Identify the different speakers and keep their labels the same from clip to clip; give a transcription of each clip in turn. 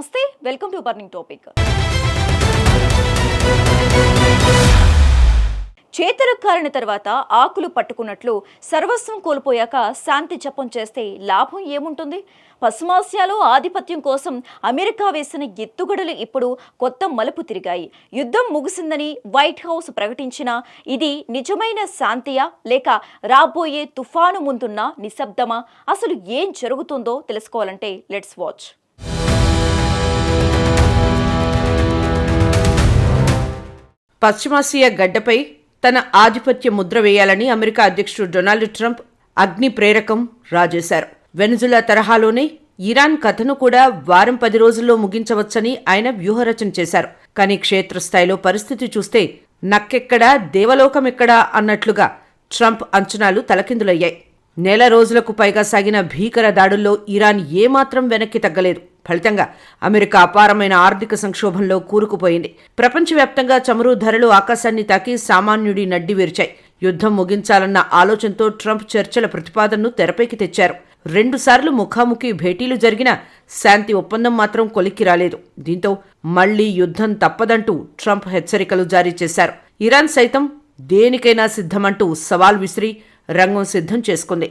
Speaker 1: నమస్తే, welcome to burning topic. చేతులు కాలిన తర్వాత ఆకులు పట్టుకున్నట్లు సర్వస్వం కోల్పోయాక శాంతి జపం చేస్తే లాభం ఏముంటుంది? పశ్చిమాసియాలో ఆధిపత్యం కోసం అమెరికా వేసిన ఎత్తుగడలు ఇప్పుడు కొత్త మలుపు తిరిగాయి. యుద్ధం ముగిసిందని వైట్ హౌస్ ప్రకటించినా ఇది నిజమైన శాంతియా లేక రాబోయే తుఫాను ముందున్న నిశ్శబ్దమా? అసలు ఏం జరుగుతుందో తెలుసుకోవాలంటే లెట్స్ వాచ్.
Speaker 2: పశ్చిమాసియా గడ్డపై తన ఆధిపత్య ముద్ర వేయాలని అమెరికా అధ్యక్షుడు డొనాల్డ్ ట్రంప్ అగ్ని ప్రేరకం రాజేశారు. వెనిజులా తరహాలోనే ఇరాన్ కథను కూడా వారం 10 రోజుల్లో ముగించవచ్చని ఆయన వ్యూహరచన చేశారు. కానీ క్షేత్రస్థాయిలో పరిస్థితి చూస్తే నక్కెక్కడా దేవలోకమెక్కడా అన్నట్లుగా ట్రంప్ అంచనాలు తలకిందులయ్యాయి. నెల రోజులకు పైగా సాగిన భీకర దాడుల్లో ఇరాన్ ఏమాత్రం వెనక్కి తగ్గలేదు. ఫలితంగా అమెరికా అపారమైన ఆర్థిక సంక్షోభంలో కూరుకుపోయింది. ప్రపంచవ్యాప్తంగా చమురు ధరలు ఆకాశాన్ని తాకి సామాన్యుడి నడ్డి విరిచాయి. యుద్ధం ముగించాలన్న ఆలోచనతో ట్రంప్ చర్చల ప్రతిపాదనను తెరపైకి తెచ్చారు. 2 సార్లు ముఖాముఖి భేటీలు జరిగినా శాంతి ఒప్పందం మాత్రం కొలిక్కి రాలేదు. దీంతో మళ్లీ యుద్ధం తప్పదంటూ ట్రంప్ హెచ్చరికలు జారీ చేశారు. ఇరాన్ సైతం దేనికైనా సిద్ధమంటూ సవాల్ విసిరి రంగం సిద్ధం చేసుకుంది.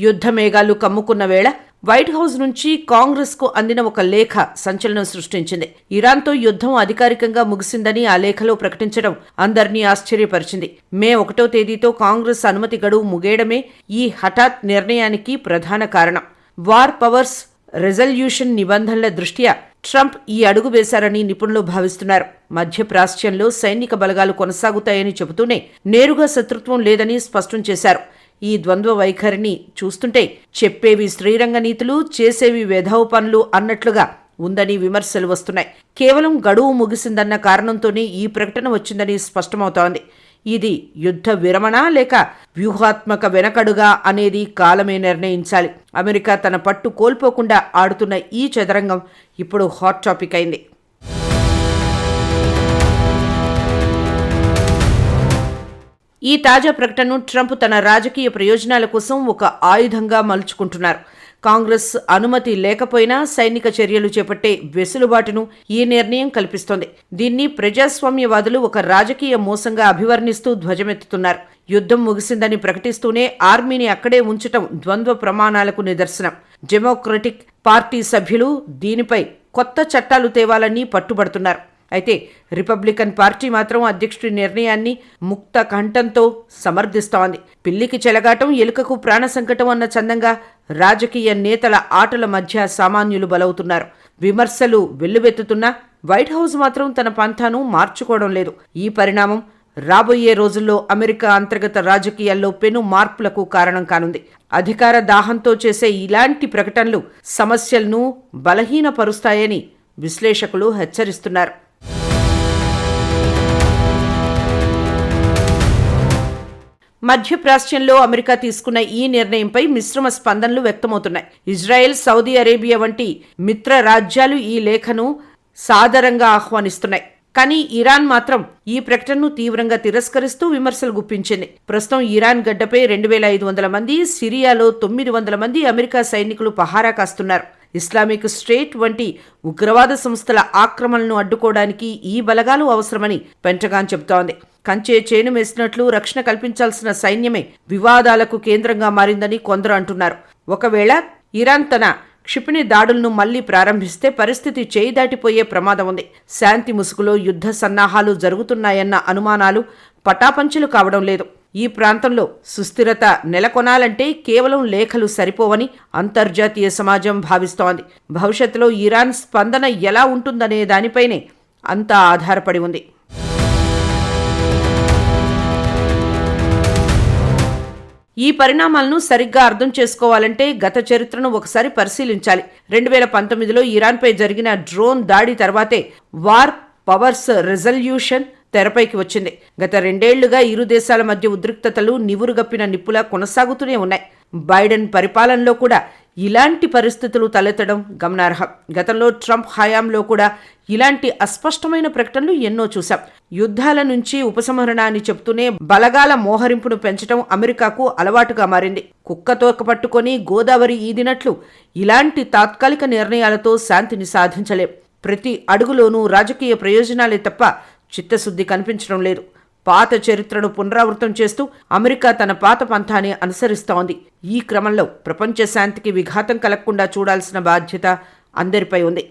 Speaker 2: యుద్ధ మేఘాలు కమ్ముకున్న వేళ వైట్ హౌస్ నుంచి కాంగ్రెస్ కు అందిన ఒక లేఖ సంచలనం సృష్టించింది. ఇరాన్తో యుద్ధం అధికారికంగా ముగిసిందని ఆ లేఖలో ప్రకటించడం అందరినీ ఆశ్చర్యపరిచింది. మే 1వ తేదీతో కాంగ్రెస్ అనుమతి గడువు ముగియడమే ఈ హఠాత్ నిర్ణయానికి ప్రధాన కారణం. వార్ పవర్స్ రెజల్యూషన్ నిబంధనల దృష్ట్యా ట్రంప్ ఈ అడుగు వేశారని నిపుణులు భావిస్తున్నారు. మధ్యప్రాచ్యంలో సైనిక బలగాలు కొనసాగుతాయని చెబుతూనే నేరుగా శత్రుత్వం లేదని స్పష్టం చేశారు. ఈ ద్వంద్వ వైఖరిని చూస్తుంటే చెప్పేవి శ్రీరంగ నీతులు, చేసేవి వెధవ పనులు అన్నట్లుగా ఉందని విమర్శలు వస్తున్నాయి. కేవలం గడువు ముగిసిందన్న కారణంతోనే ఈ ప్రకటన వచ్చిందని స్పష్టమవుతోంది. ఇది యుద్ధ విరమణ లేక వ్యూహాత్మక వెనకడుగా అనేది కాలమే నిర్ణయించాలి. అమెరికా తన పట్టు కోల్పోకుండా ఆడుతున్న ఈ చదరంగం ఇప్పుడు హాట్ టాపిక్ అయింది. ఈ తాజా ప్రకటనను ట్రంప్ తన రాజకీయ ప్రయోజనాల కోసం ఒక ఆయుధంగా మలుచుకుంటున్నారు. కాంగ్రెస్ అనుమతి లేకపోయినా సైనిక చర్యలు చేపట్టే వెసులుబాటును ఈ నిర్ణయం కల్పిస్తోంది. దీన్ని ప్రజాస్వామ్యవాదులు ఒక రాజకీయ మోసంగా అభివర్ణిస్తూ ధ్వజమెత్తుతున్నారు. యుద్ధం ముగిసిందని ప్రకటిస్తూనే ఆర్మీని అక్కడే ఉంచటం ద్వంద్వ ప్రమాణాలకు నిదర్శనం. డెమోక్రటిక్ పార్టీ సభ్యులు దీనిపై కొత్త చట్టాలు తేవాలని పట్టుబడుతున్నారు. అయితే రిపబ్లికన్ పార్టీ మాత్రం అధ్యక్షుడి నిర్ణయాన్ని ముక్త కంఠంతో సమర్థిస్తోంది. పిల్లికి చెలగాటం, ఎలుకకు ప్రాణ సంకటం అన్న చందంగా రాజకీయ నేతల ఆటల మధ్య సామాన్యులు బలవుతున్నారు. విమర్శలు వెల్లువెత్తుతున్నా వైట్ హౌస్ మాత్రం తన పంథాను మార్చుకోవడం లేదు. ఈ పరిణామం రాబోయే రోజుల్లో అమెరికా అంతర్గత రాజకీయాల్లో పెను మార్పులకు కారణం కానుంది. అధికార దాహంతో చేసే ఇలాంటి ప్రకటనలు సమస్యలను బలహీనపరుస్తాయని విశ్లేషకులు హెచ్చరిస్తున్నారు. మధ్యప్రాచ్యంలో అమెరికా తీసుకున్న ఈ నిర్ణయంపై మిశ్రమ స్పందనలు వ్యక్తమవుతున్నాయి. ఇజ్రాయెల్, సౌదీ అరేబియా వంటి మిత్ర రాజ్యాలు ఈ లేఖను సాదరంగా ఆహ్వానిస్తున్నాయి. కానీ ఇరాన్ మాత్రం ఈ ప్రకటనను తీవ్రంగా తిరస్కరిస్తూ విమర్శలు గుప్పించింది. ప్రస్తుతం ఇరాన్ గడ్డపై 2500 మంది, సిరియాలో 900 మంది అమెరికా సైనికులు పహారా కాస్తున్నారు. ఇస్లామిక్ స్టేట్ వంటి ఉగ్రవాద సంస్థల ఆక్రమణలను అడ్డుకోవడానికి ఈ బలగాలు అవసరమని పెంటగాన్ చెబుతోంది. కంచే చేను వేసినట్లు రక్షణ కల్పించాల్సిన సైన్యమే వివాదాలకు కేంద్రంగా మారిందని కొందరు అంటున్నారు. ఒకవేళ ఇరాన్ తన క్షిపణి దాడులను మళ్లీ ప్రారంభిస్తే పరిస్థితి చేయి దాటిపోయే ప్రమాదం ఉంది. శాంతి ముసుగులో యుద్ధ సన్నాహాలు జరుగుతున్నాయన్న అనుమానాలు పటాపంచలు కావడం లేదు. ఈ ప్రాంతంలో సుస్థిరత నెలకొనాలంటే కేవలం లేఖలు సరిపోవని అంతర్జాతీయ సమాజం భావిస్తోంది. భవిష్యత్తులో ఇరాన్ స్పందన ఎలా ఉంటుందనే దానిపైనే అంతా ఆధారపడి ఉంది. ఈ పరిణామాలను సరిగ్గా అర్థం చేసుకోవాలంటే గత చరిత్రను ఒకసారి పరిశీలించాలి. 2019లో ఇరాన్పై జరిగిన డ్రోన్ దాడి తర్వాతే వార్ పవర్స్ రెజల్యూషన్ తెరపైకి వచ్చింది. గత 2 ఏళ్లుగా ఇరు దేశాల మధ్య ఉద్రిక్తతలు నివురుగప్పిన నిప్పులా కొనసాగుతూనే ఉన్నాయి. బైడెన్ పరిపాలనలో కూడా ఇలాంటి పరిస్థితులు తలెత్తడం గమనార్హం. గతంలో ట్రంప్ హయాంలో కూడా ఇలాంటి అస్పష్టమైన ప్రకటనలు ఎన్నో చూశాం. యుద్ధాల నుంచి ఉపసంహరణ అని చెప్తూనే బలగాల మోహరింపును పెంచడం అమెరికాకు అలవాటుగా మారింది. కుక్కతోక పట్టుకొని గోదావరి ఈదినట్లు ఇలాంటి తాత్కాలిక నిర్ణయాలతో శాంతిని సాధించలేం. ప్రతి అడుగులోనూ రాజకీయ ప్రయోజనాలే తప్ప చిత్తశుద్ధి కనిపించడం లేదు. పాత చరిత్రను పునరావృతం చేస్తూ అమెరికా తన పాత పంథాన్ని అనుసరిస్తోంది. ఈ క్రమంలో ప్రపంచ శాంతికి విఘాతం కలగకుండా చూడాల్సిన బాధ్యత అందరిపై ఉంది.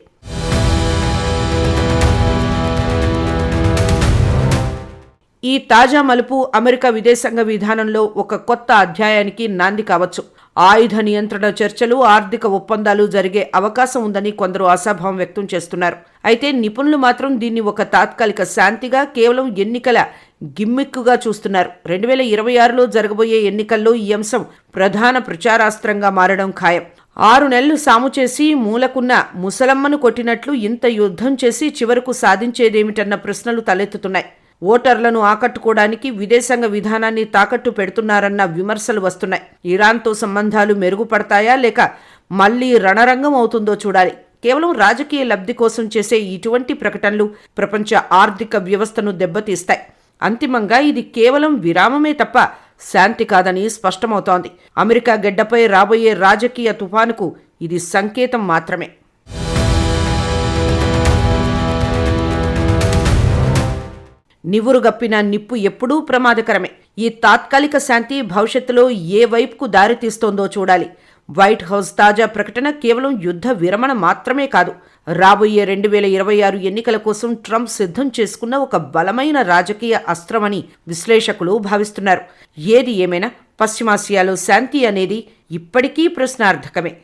Speaker 2: ఈ తాజా మలుపు అమెరికా విదేశాంగ విధానంలో ఒక కొత్త అధ్యాయానికి నాంది కావచ్చు. ఆయుధ నియంత్రణ చర్చలు, ఆర్థిక ఒప్పందాలు జరిగే అవకాశం ఉందని కొందరు ఆశాభావం వ్యక్తం చేస్తున్నారు. అయితే నిపుణులు మాత్రం దీన్ని ఒక తాత్కాలిక శాంతిగా, కేవలం ఎన్నికల గిమ్మిక్కుగా చూస్తున్నారు. 2026లో జరగబోయే ఎన్నికల్లో ఈ అంశం ప్రధాన ప్రచారాస్త్రంగా మారడం ఖాయం. 6 నెలలు సాము చేసి మూలకున్న ముసలమ్మను కొట్టినట్లు ఇంత యుద్ధం చేసి చివరకు సాధించేదేమిటన్న ప్రశ్నలు తలెత్తుతున్నాయి. ఓటర్లను ఆకట్టుకోవడానికి విదేశాంగ విధానాన్ని తాకట్టు పెడుతున్నారన్న విమర్శలు వస్తున్నాయి. ఇరాన్తో సంబంధాలు మెరుగుపడతాయా లేక మళ్లీ రణరంగం అవుతుందో చూడాలి. కేవలం రాజకీయ లబ్ధి కోసం చేసే ఇటువంటి ప్రకటనలు ప్రపంచ ఆర్థిక వ్యవస్థను దెబ్బతీస్తాయి. అంతిమంగా ఇది కేవలం విరామమే తప్ప శాంతి కాదని స్పష్టమవుతోంది. అమెరికా గడ్డపై రాబోయే రాజకీయ తుఫానుకు ఇది సంకేతం మాత్రమే. నివురుగప్పిన నిప్పు ఎప్పుడూ ప్రమాదకరమే. ఈ తాత్కాలిక శాంతి భవిష్యత్తులో ఏ వైపుకు దారితీస్తోందో చూడాలి. వైట్ హౌస్ తాజా ప్రకటన కేవలం యుద్ధ విరమణ మాత్రమే కాదు, రాబోయే 2026 ఎన్నికల కోసం ట్రంప్ సిద్ధం చేసుకున్న ఒక బలమైన రాజకీయ అస్త్రమని విశ్లేషకులు భావిస్తున్నారు. ఏది ఏమైనా పశ్చిమాసియాలో శాంతి అనేది ఇప్పటికీ ప్రశ్నార్థకమే.